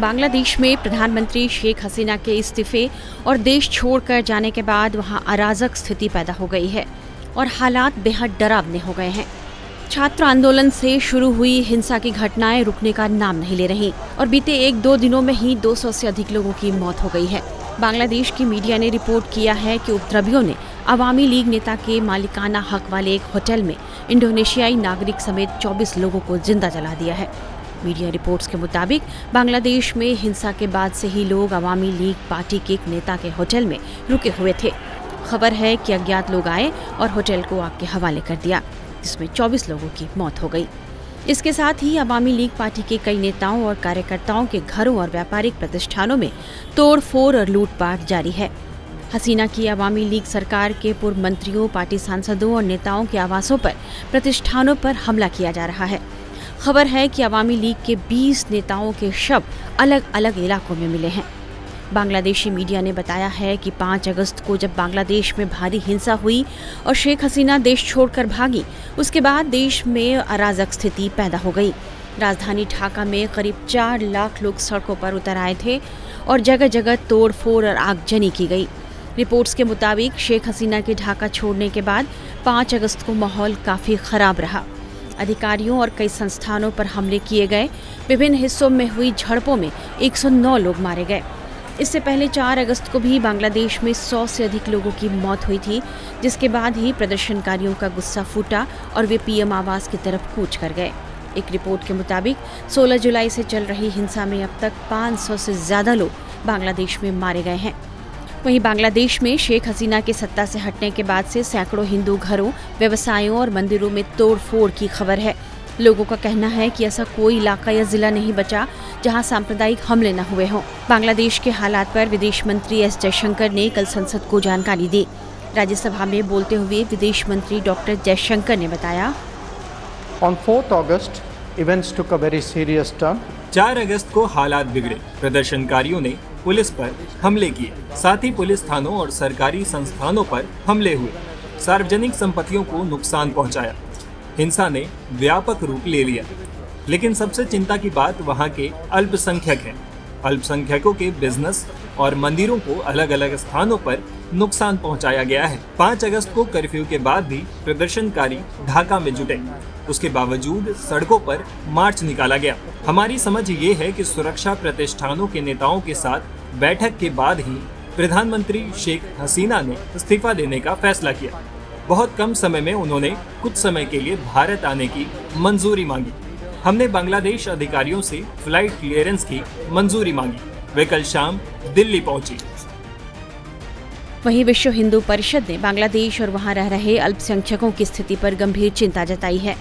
बांग्लादेश में प्रधानमंत्री शेख हसीना के इस्तीफे और देश छोड़कर जाने के बाद वहां अराजक स्थिति पैदा हो गई है और हालात बेहद डरावने हो गए हैं। छात्र आंदोलन से शुरू हुई हिंसा की घटनाएं रुकने का नाम नहीं ले रही और बीते 1-2 दिनों में ही 200 से अधिक लोगों की मौत हो गई है। बांग्लादेश की मीडिया ने रिपोर्ट किया है कि उपद्रवियों ने अवामी लीग नेता के मालिकाना हक वाले एक होटल में इंडोनेशियाई नागरिक समेत 24 लोगों को जिंदा जला दिया है। मीडिया रिपोर्ट्स के मुताबिक बांग्लादेश में हिंसा के बाद से ही लोग अवामी लीग पार्टी के एक नेता के होटल में रुके हुए थे। खबर है कि अज्ञात लोग आए और होटल को आग के हवाले कर दिया, जिसमें 24 लोगों की मौत हो गई। इसके साथ ही अवामी लीग पार्टी के कई नेताओं और कार्यकर्ताओं के घरों और व्यापारिक प्रतिष्ठानों में तोड़फोड़ और लूटपाट जारी है। हसीना की अवामी लीग सरकार के पूर्व मंत्रियों, पार्टी सांसदों और नेताओं के आवासों पर, प्रतिष्ठानों पर हमला किया जा रहा है। खबर है कि अवामी लीग के 20 नेताओं के शव अलग अलग इलाकों में मिले हैं। बांग्लादेशी मीडिया ने बताया है कि 5 अगस्त को जब बांग्लादेश में भारी हिंसा हुई और शेख हसीना देश छोड़कर भागी, उसके बाद देश में अराजक स्थिति पैदा हो गई। राजधानी ढाका में करीब 4 लाख लोग सड़कों पर उतर आए थे और जगह जगह तोड़फोड़ और आगजनी की गई। रिपोर्ट्स के मुताबिक शेख हसीना के ढाका छोड़ने के बाद 5 अगस्त को माहौल काफ़ी खराब रहा। अधिकारियों और कई संस्थानों पर हमले किए गए। विभिन्न हिस्सों में हुई झड़पों में 109 लोग मारे गए। इससे पहले 4 अगस्त को भी बांग्लादेश में 100 से अधिक लोगों की मौत हुई थी, जिसके बाद ही प्रदर्शनकारियों का गुस्सा फूटा और वे पीएम आवास की तरफ कूच कर गए। एक रिपोर्ट के मुताबिक 16 जुलाई से चल रही हिंसा में अब तक 500 से ज़्यादा लोग बांग्लादेश में मारे गए हैं। वहीं बांग्लादेश में शेख हसीना के सत्ता से हटने के बाद से सैकड़ों हिंदू घरों, व्यवसायों और मंदिरों में तोड़फोड़ की खबर है। लोगों का कहना है कि ऐसा कोई इलाका या जिला नहीं बचा जहां सांप्रदायिक हमले न हुए हों। बांग्लादेश के हालात पर विदेश मंत्री एस जयशंकर ने कल संसद को जानकारी दी। राज्यसभा में बोलते हुए विदेश मंत्री डॉक्टर जयशंकर ने बताया, On 4th August, events took a very serious turn. 4 अगस्त को हालात बिगड़े। प्रदर्शनकारियों ने पुलिस पर हमले किए, साथ ही पुलिस थानों और सरकारी संस्थानों पर हमले हुए, सार्वजनिक संपत्तियों को नुकसान पहुंचाया। हिंसा ने व्यापक रूप ले लिया। लेकिन सबसे चिंता की बात वहां के अल्पसंख्यक हैं। अल्पसंख्यकों के बिजनेस और मंदिरों को अलग अलग स्थानों पर नुकसान पहुंचाया गया है। 5 अगस्त को कर्फ्यू के बाद भी प्रदर्शनकारी ढाका में जुटे। उसके बावजूद सड़कों पर मार्च निकाला गया। हमारी समझ ये है कि सुरक्षा प्रतिष्ठानों के नेताओं के साथ बैठक के बाद ही प्रधानमंत्री शेख हसीना ने इस्तीफा देने का फैसला किया। बहुत कम समय में उन्होंने कुछ समय के लिए भारत आने की मंजूरी मांगी। हमने बांग्लादेश अधिकारियों से फ्लाइट क्लियरेंस की मंजूरी मांगी। वे कल शाम दिल्ली पहुंची। वहीं विश्व हिंदू परिषद ने बांग्लादेश और वहां रह रहे अल्पसंख्यकों की स्थिति पर गंभीर चिंता जताई है।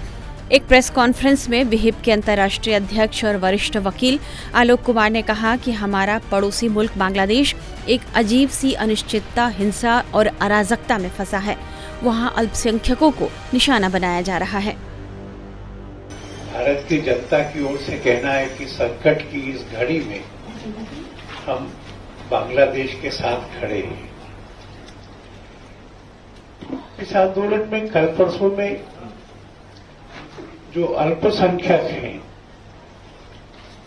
एक प्रेस कॉन्फ्रेंस में विहिप के अंतर्राष्ट्रीय अध्यक्ष और वरिष्ठ वकील आलोक कुमार ने कहा कि हमारा पड़ोसी मुल्क बांग्लादेश एक अजीब सी अनिश्चितता, हिंसा और अराजकता में फंसा है। वहां अल्पसंख्यकों को निशाना बनाया जा रहा है। भारत की जनता की ओर से कहना है कि संकट की इस घड़ी में हम बांग्लादेश के साथ खड़े हैं। इस आंदोलन में कल परसों में जो अल्पसंख्यक हैं,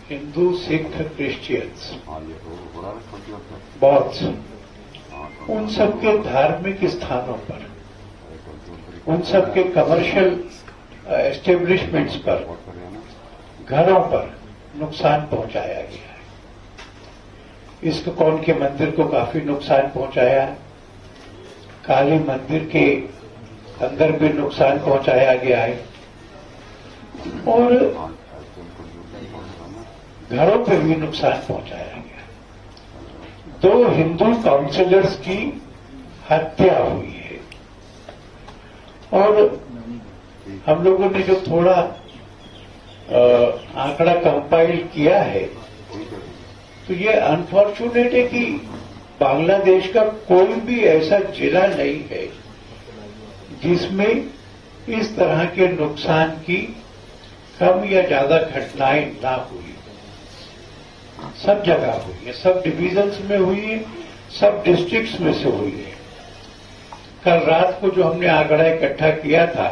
हिंदू, सिख, क्रिश्चियंस, बौद्ध, उन सबके धार्मिक स्थानों पर, उन सबके कमर्शियल एस्टेब्लिशमेंट्स पर, घरों पर नुकसान पहुंचाया गया है। इस्कॉन के मंदिर को काफी नुकसान पहुंचाया है। काली मंदिर के अंदर भी नुकसान पहुंचाया गया है और घरों पर भी नुकसान पहुंचाया गया। 2 हिंदू काउंसिलर्स की हत्या हुई है और हम लोगों ने जो थोड़ा आंकड़ा कंपाइल किया है, तो ये अनफॉर्चुनेट है कि बांग्लादेश का कोई भी ऐसा जिला नहीं है जिसमें इस तरह के नुकसान की कम या ज्यादा घटनाएं ना हुई। सब जगह हुई है, सब डिवीजन्स में हुई है, सब डिस्ट्रिक्ट्स में से हुई है। कल रात को जो हमने आंकड़ा इकट्ठा किया था,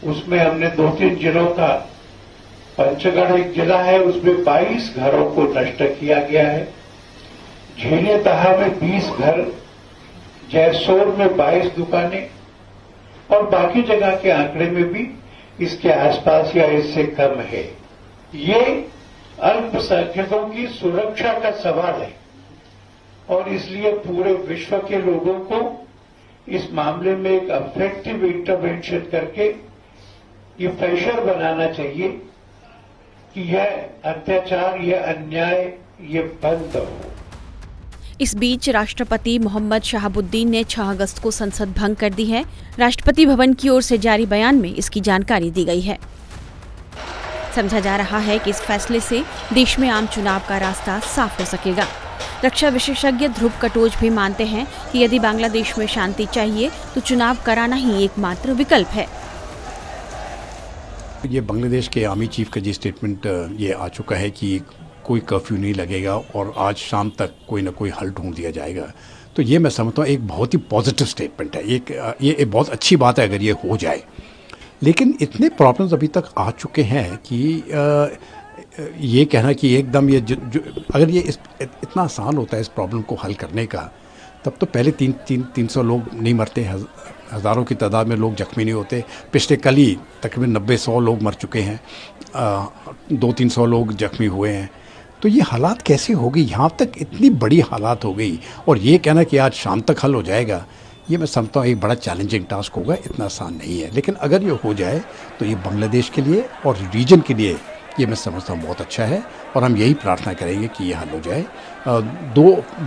उसमें हमने 2-3 जिलों का पंचगढ़ एक जिला है, उसमें 22 घरों को नष्ट किया गया है। झेलियातहा में 20 घर, जैसोर में 22 दुकानें और बाकी जगह के आंकड़े में भी इसके आसपास या इससे कम है। ये अल्पसंख्यकों की सुरक्षा का सवाल है और इसलिए पूरे विश्व के लोगों को इस मामले में एक इफेक्टिव इंटरवेंशन करके ये प्रेशर बनाना चाहिए कि यह अत्याचार, यह अन्याय, ये बंद हो। इस बीच राष्ट्रपति मोहम्मद शहाबुद्दीन ने 6 अगस्त को संसद भंग कर दी है। राष्ट्रपति भवन की ओर से जारी बयान में इसकी जानकारी दी गई है। समझा जा रहा है कि इस फैसले से देश में आम चुनाव का रास्ता साफ हो सकेगा। रक्षा विशेषज्ञ ध्रुव कटोच भी मानते हैं कि यदि बांग्लादेश में शांति चाहिए तो चुनाव कराना ही एकमात्र विकल्प है। ये बांग्लादेश के आर्मी चीफ का जी स्टेटमेंट ये आ चुका है कि कोई कर्फ्यू नहीं लगेगा और आज शाम तक कोई ना कोई हल ढूंढ दिया जाएगा। तो ये मैं समझता हूँ एक बहुत ही पॉजिटिव स्टेटमेंट है। ये बहुत अच्छी बात है अगर ये हो जाए। लेकिन इतने प्रॉब्लम्स अभी तक आ चुके हैं कि ये कहना कि एकदम ये अगर ये इतना आसान होता है इस प्रॉब्लम को हल करने का, तब तो पहले 300 लोग नहीं मरते, हज़ारों की तादाद में लोग जख्मी नहीं होते। पिछले कल ही तकरीबन 90-100 लोग मर चुके हैं, 200-300 लोग जख्मी हुए हैं। तो ये हालात कैसे हो गई, यहाँ तक इतनी बड़ी हालात हो गई और ये कहना कि आज शाम तक हल हो जाएगा, ये मैं समझता हूँ एक बड़ा चैलेंजिंग टास्क होगा, इतना आसान नहीं है। लेकिन अगर ये हो जाए तो ये बांग्लादेश के लिए और रीजन के लिए ये मैं समझता हूँ बहुत अच्छा है और हम यही प्रार्थना करेंगे कि ये हल हो जाए।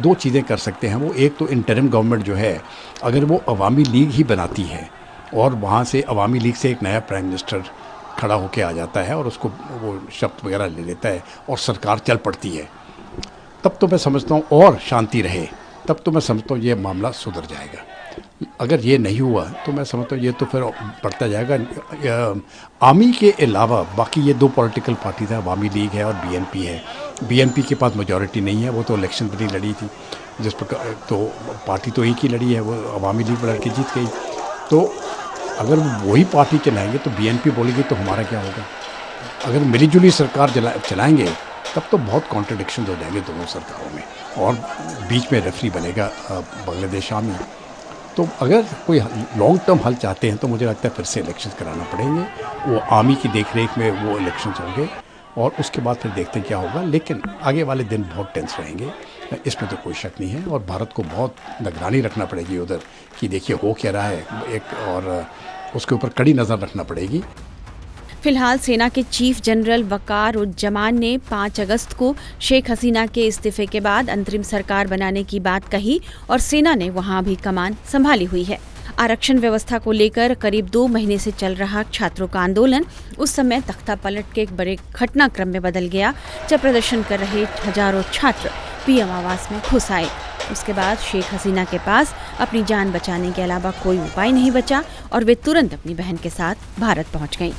दो चीज़ें कर सकते हैं वो, एक तो इंटरिम गवर्नमेंट जो है अगर वो अवामी लीग ही बनाती है और वहाँ से अवामी लीग से एक नया प्राइम मिनिस्टर खड़ा होकर आ जाता है और उसको वो शब्द वगैरह ले लेता है और सरकार चल पड़ती है, तब तो मैं समझता हूँ और शांति रहे, तब तो मैं समझता हूँ ये मामला सुधर जाएगा। अगर ये नहीं हुआ तो मैं समझता हूँ ये तो फिर बढ़ता जाएगा। आर्मी के अलावा बाकी ये 2 पॉलिटिकल पार्टीज हैं, अवामी लीग है और बीएनपी है। बीएनपी के पास मेजॉरिटी नहीं है, वो तो इलेक्शन पर नहीं लड़ी थी, जिस प्रकार तो पार्टी तो एक ही लड़ी है, वो अवामी लीग लड़ के जीत गई। तो अगर वही पार्टी चलाएंगे तो बीएनपी बोलेगी तो हमारा क्या होगा। अगर मिलीजुली सरकार चलाएंगे तब तो बहुत कॉन्ट्रडिक्शन हो जाएंगे दोनों सरकारों में और बीच में रेफरी बनेगा बांग्लादेश आर्मी। तो अगर कोई लॉन्ग टर्म हल चाहते हैं तो मुझे लगता है फिर से इलेक्शन कराना पड़ेंगे, वो आर्मी की देखरेख में वो इलेक्शन होंगे और उसके बाद फिर देखते हैं क्या होगा। लेकिन आगे वाले दिन बहुत टेंस रहेंगे, इसमें तो कोई शक नहीं है और भारत को बहुत निगरानी रखना पड़ेगी उधर कि देखिए हो क्या रहा है एक, और उसके ऊपर कड़ी नज़र रखना पड़ेगी। फिलहाल सेना के चीफ जनरल वकार उज्जमान ने 5 अगस्त को शेख हसीना के इस्तीफे के बाद अंतरिम सरकार बनाने की बात कही और सेना ने वहां भी कमान संभाली हुई है। आरक्षण व्यवस्था को लेकर करीब 2 महीने से चल रहा छात्रों का आंदोलन उस समय तख्ता पलट के एक बड़े घटनाक्रम में बदल गया जब प्रदर्शन कर रहे हजारों छात्र पीएम आवास में घुस आए। उसके बाद शेख हसीना के पास अपनी जान बचाने के अलावा कोई उपाय नहीं बचा और वे तुरंत अपनी बहन के साथ भारत पहुंच गईं।